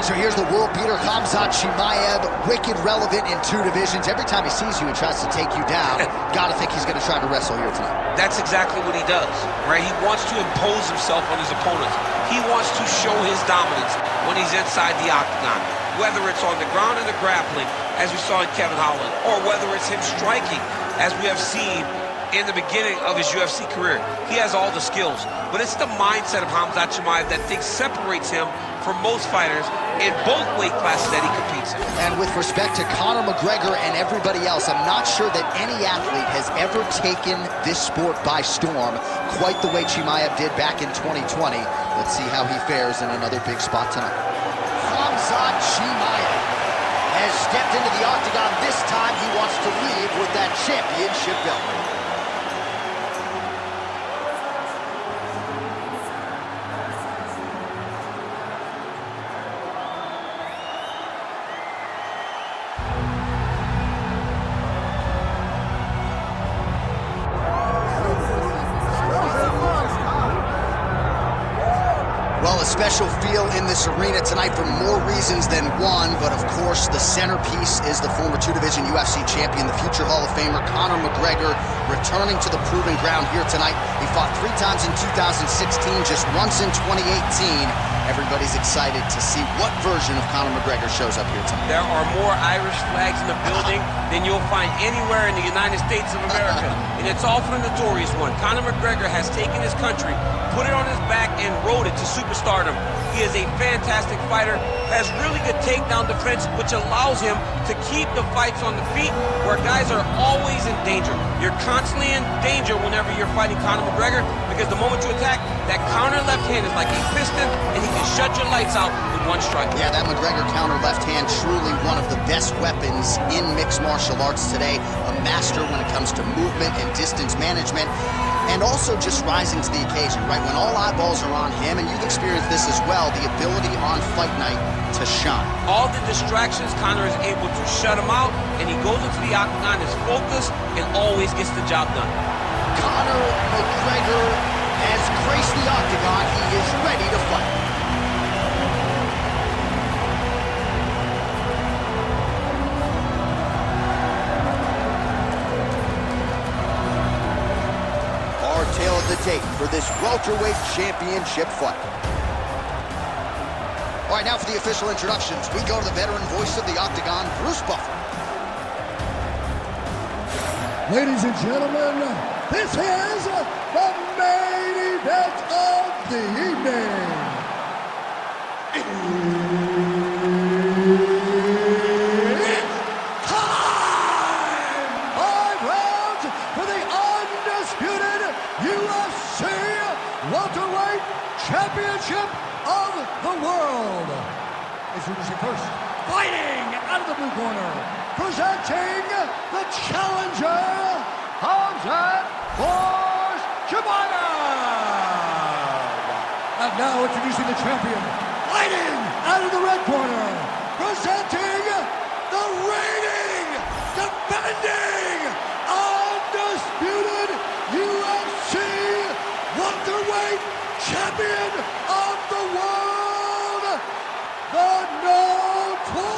right, so here's the world beater, Khamzat Chimaev, wicked relevant in 2 divisions. Every time he sees you, he tries to take you down. Gotta think he's gonna try to wrestle here tonight. That's exactly what he does, right? He wants to impose himself on his opponents. He wants to show his dominance when he's inside the octagon, whether it's on the ground in the grappling, as we saw in Kevin Holland, or whether it's him striking, as we have seen in the beginning of his UFC career. He has all the skills, but it's the mindset of Khamzat Chimaev that separates him from most fighters in both weight classes that he competes in. And with respect to Conor McGregor and everybody else, I'm not sure that any athlete has ever taken this sport by storm quite the way Chimaev did back in 2020. Let's see how he fares in another big spot tonight. Khamzat Chimaev has stepped into the octagon. This time he wants to leave with that championship belt. Well, a special feel in this arena tonight for more reasons than one, but of course the centerpiece is the former 2-division UFC champion, the future Hall of Famer Conor McGregor, returning to the proving ground here tonight. He fought 3 times in 2016, just once in 2018. Everybody's excited to see what version of Conor McGregor shows up here tonight. There are more Irish flags in the building than you'll find anywhere in the United States of America, and it's all for the notorious one. Conor McGregor has taken his country, put it on his back, and rode it to superstardom. He is a fantastic fighter, has really good takedown defense, which allows him to keep the fights on the feet where guys are always in danger. You're constantly in danger whenever you're fighting Conor McGregor, because the moment you attack, that counter left hand is like a piston, and he can shut your lights out with one strike. Yeah, that McGregor counter left hand, truly one of the best weapons in mixed martial arts today. A master when it comes to movement and distance management, and also just rising to the occasion, right? When all eyeballs are on him, and you've experienced this as well, the ability on fight night to shine. All the distractions, Conor is able to shut him out, and he goes into the octagon, is focused, and always gets the job done. Conor McGregor has graced the octagon. He is ready to fight. Our tale of the tape for this welterweight championship fight. All right, now for the official introductions, we go to the veteran voice of the Octagon, Bruce Buffer. Ladies and gentlemen, this is the main event of the evening. It's time! 5 rounds for the undisputed UFC welterweight championship of the world. Introducing first, fighting out of the blue corner, presenting the challenger, Khamzat Chimaev. And now introducing the champion, fighting out of the red corner, presenting the reigning, defending, undisputed UFC welterweight champion of the world, the notorious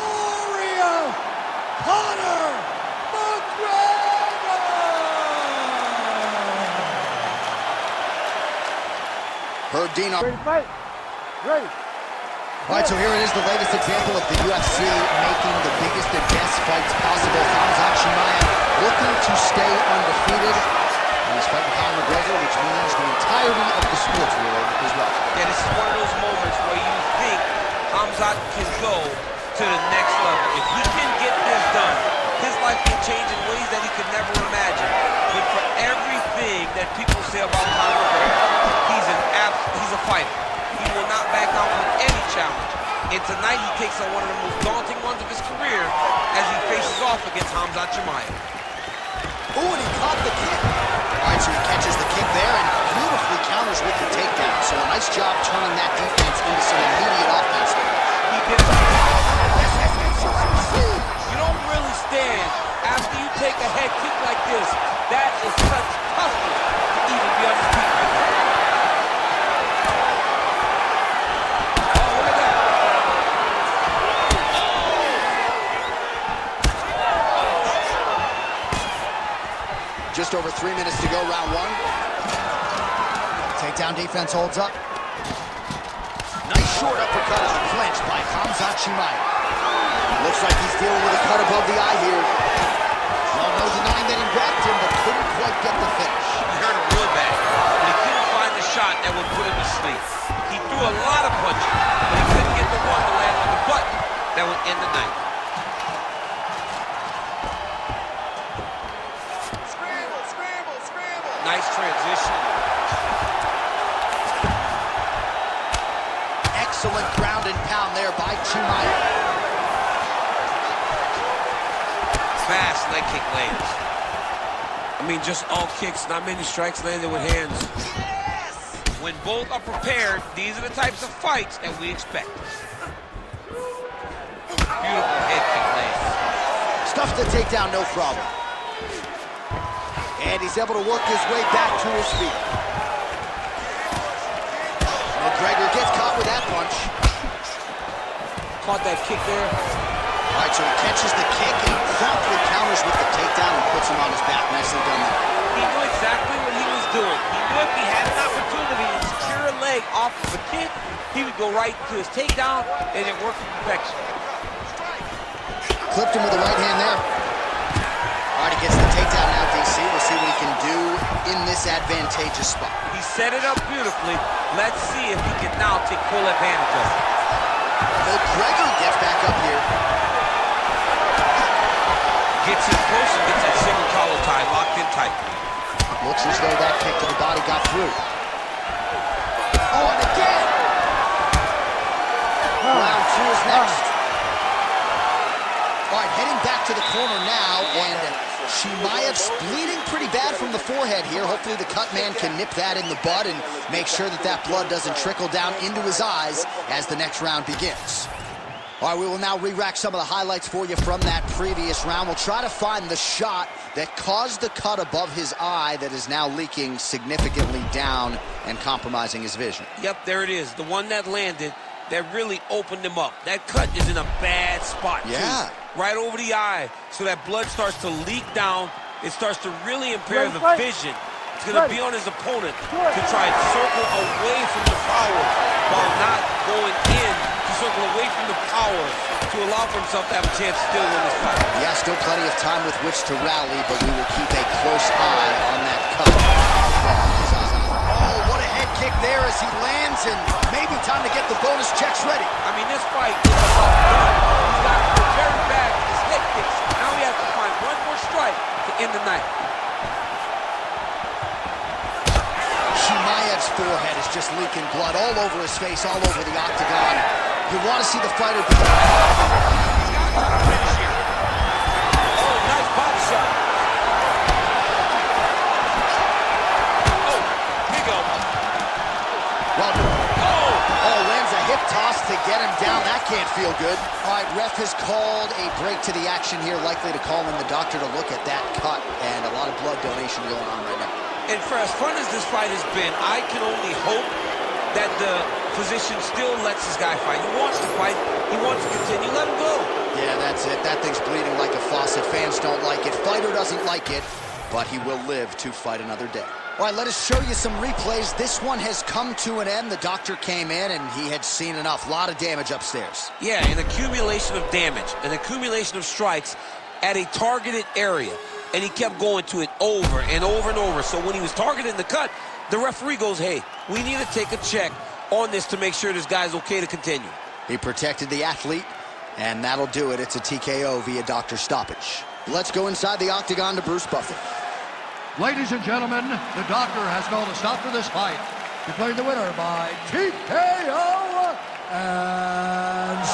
Conor McGregor! Herb Dean. Ready to fight? Ready. All right, so here it is, the latest example of the UFC making the biggest and best fights possible. Khamzat Chimaev looking to stay undefeated. And he's fighting Conor McGregor, which means the entirety of the sports world is watching. Yeah, this is one of those moments where you think Khamzat can go to the next level. If he can get this done, his life can change in ways that he could never imagine. But for everything that people say about Conor McGregor, he's a fighter. He will not back down from any challenge. And tonight he takes on one of the most daunting ones of his career as he faces off against Khamzat Chimaev. Oh, and he caught the kick. All right, so he catches the kick there and beautifully counters with the takedown. So a nice job turning that defense into some immediate offense. He did it. You don't really stand after you take a head kick like this. That is such toughness to even be on his feet right now. Oh, look at that. just over 3 minutes to go, round one. Takedown defense holds up. Nice short uppercut in the clinch by Khamzat Chimaev. Looks like he's dealing with a cut above the eye here. Well, no denying that he wrapped him, but couldn't quite get the finish. He hurt him real bad, but he couldn't find the shot that would put him to sleep. He threw a lot of punches, but he couldn't get the one to land on the button that would end the night. Scramble, scramble, scramble. Nice transition. Excellent ground and pound there by Chimaev. Fast leg kick lands. I mean, just all kicks, not many strikes landed with hands. When both are prepared, these are the types of fights that we expect. Beautiful head kick lands. Stuffs the takedown, no problem. And he's able to work his way back to his feet. McGregor gets caught with that punch. Caught that kick there. All right, so he catches the kick and promptly counters with the takedown and puts him on his back. Nicely done there. He knew exactly what he was doing. He knew if he had an opportunity to secure a leg off of a kick, he would go right to his takedown, and it worked to perfection. Clipped him with the right hand there. All right, he gets the takedown now, DC. We'll see what he can do in this advantageous spot. He set it up beautifully. Let's see if he can now take full advantage of it. McGregor gets back up here. Gets in close and gets that single collar tie locked in tight. Looks as though that kick to the body got through. Oh, and again! Round two is next. All right, heading back to the corner now, and Chimaev's bleeding pretty bad from the forehead here. Hopefully the cut man can nip that in the bud and make sure that that blood doesn't trickle down into his eyes as the next round begins. All right, we will now re-rack some of the highlights for you from that previous round. We'll try to find the shot that caused the cut above his eye that is now leaking significantly down and compromising his vision. Yep, there it is. The one that landed that really opened him up. That cut is in a bad spot, yeah, too. Right over the eye, so that blood starts to leak down. It starts to really impair the vision. It's going to be on his opponent to try and circle away from the power while not going in to circle away from the power to allow for himself to have a chance to still win this fight. Yeah, still plenty of time with which to rally, but we will keep a close eye on that cut. Oh, what a head kick there as he lands, and maybe time to get the bonus checks ready. I mean, this fight is about done. He's got very bad with his head kicks. Now he has to find one more strike to end the night. Chimaev's forehead is just leaking blood all over his face, all over the octagon. You want to see the fighter be... He's got to finish here. Oh, nice body shot. Oh, big elbow. Well, oh, lands a hip toss to get him down. That can't feel good. All right, ref has called a break to the action here, likely to call in the doctor to look at that cut, and a lot of blood donation going on right now. And for as fun as this fight has been, I can only hope that the physician still lets this guy fight. He wants to fight. He wants to continue. Let him go. Yeah, that's it. That thing's bleeding like a faucet. Fans don't like it. Fighter doesn't like it, but he will live to fight another day. All right, let us show you some replays. This one has come to an end. The doctor came in, and he had seen enough. A lot of damage upstairs. Yeah, an accumulation of damage, an accumulation of strikes at a targeted area. And he kept going to it over and over and over. So when he was targeting the cut, the referee goes, hey, we need to take a check on this to make sure this guy's okay to continue. He protected the athlete, and that'll do it. It's a TKO via doctor stoppage. Let's go inside the octagon to Bruce Buffer. Ladies and gentlemen, the doctor has called a stop to this fight, declaring the winner by TKO and